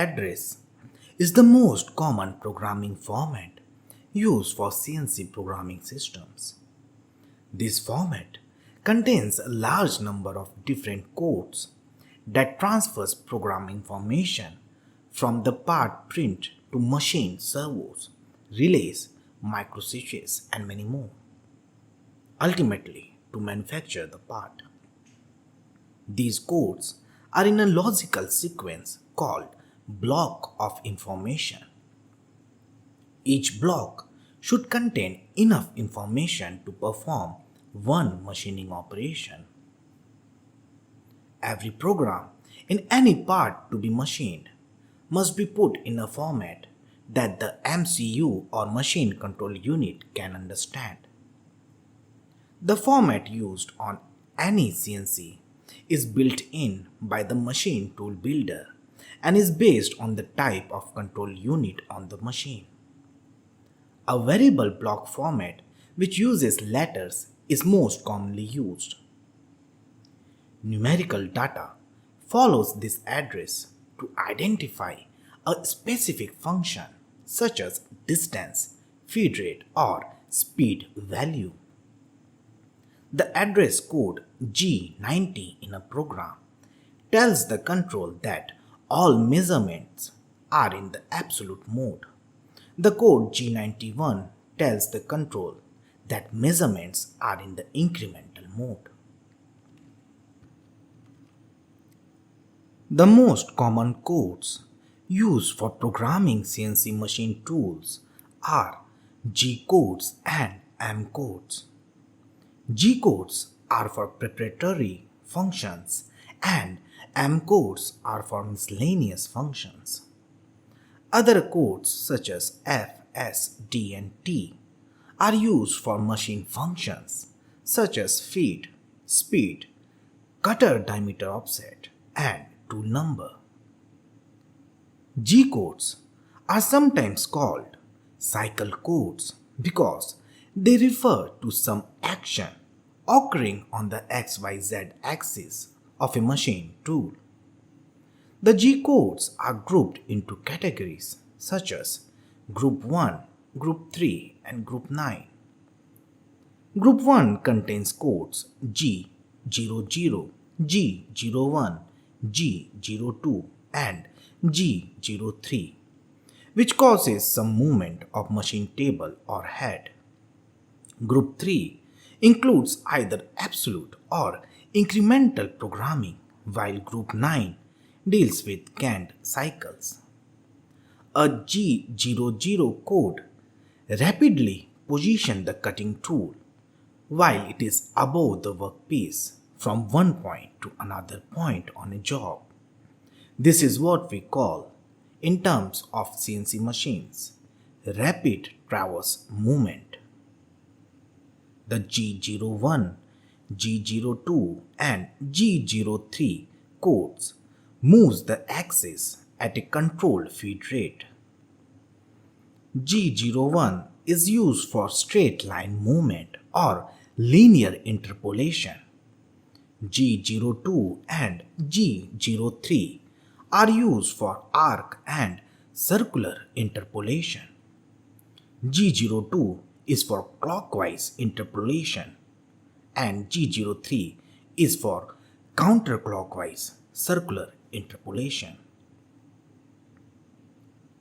address is the most common programming format used for CNC programming systems. This format contains a large number of different codes that transfers program information from the part print to machine servos, relays, microswitches, and many more, ultimately to manufacture the part. These codes are in a logical sequence called block of information. Each block should contain enough information to perform one machining operation. Every program in any part to be machined must be put in a format that the MCU or machine control unit can understand. The format used on any CNC is built in by the machine tool builder and is based on the type of control unit on the machine. A variable block format which uses letters is most commonly used. Numerical data follows this address to identify a specific function such as distance, feed rate, or speed value. The address code G90 in a program tells the control that all measurements are in the absolute mode. The code G91 tells the control that measurements are in the incremental mode. The most common codes used for programming CNC machine tools are G codes and M codes. G codes are for proprietary functions and M codes are for miscellaneous functions. Other codes such as F, S, D, and T are used for machine functions such as feed, speed, cutter diameter offset, and tool number. G codes are sometimes called cycle codes because they refer to some action occurring on the XYZ axis of a machine tool. The G codes are grouped into categories such as Group 1, Group 3, and Group 9. Group 1 contains codes G00, G01, G02, and G03, which causes some movement of machine table or head. Group 3 includes either absolute or incremental programming, while Group 9 deals with canned cycles. A G00 code rapidly positions the cutting tool while it is above the workpiece from one point to another point on a job. This is what we call, in terms of CNC machines, rapid traverse movement. The G01, G02, and G03 codes moves the axis at a controlled feed rate. G01 is used for straight line movement or linear interpolation. G02 and G03 are used for arc and circular interpolation. G02 is for clockwise interpolation and G03 is for counterclockwise circular interpolation.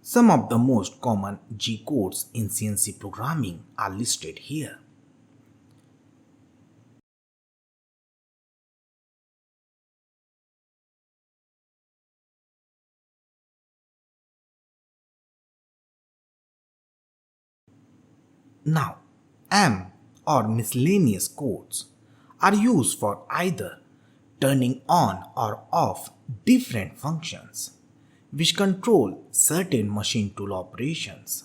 Some of the most common G codes in CNC programming are listed here. Now, M or miscellaneous codes are used for either turning on or off different functions which control certain machine tool operations.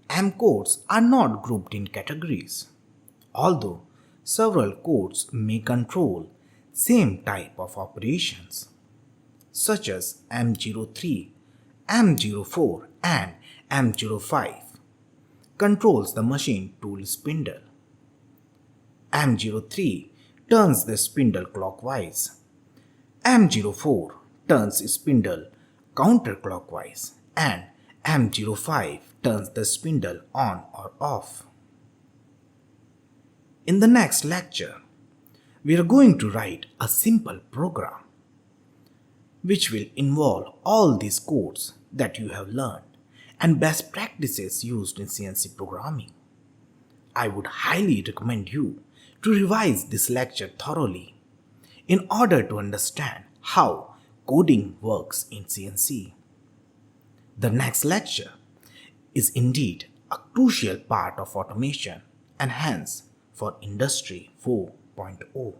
M codes are not grouped in categories, although several codes may control same type of operations, such as M03, M04, and M05 controls the machine tool spindle. M03 turns the spindle clockwise. M04 turns spindle counterclockwise, and M05 turns the spindle on or off. In the next lecture, we are going to write a simple program which will involve all these codes that you have learned and best practices used in CNC programming. I would highly recommend you to revise this lecture thoroughly in order to understand how coding works in CNC. The next lecture is indeed a crucial part of automation and hence for Industry 4.0.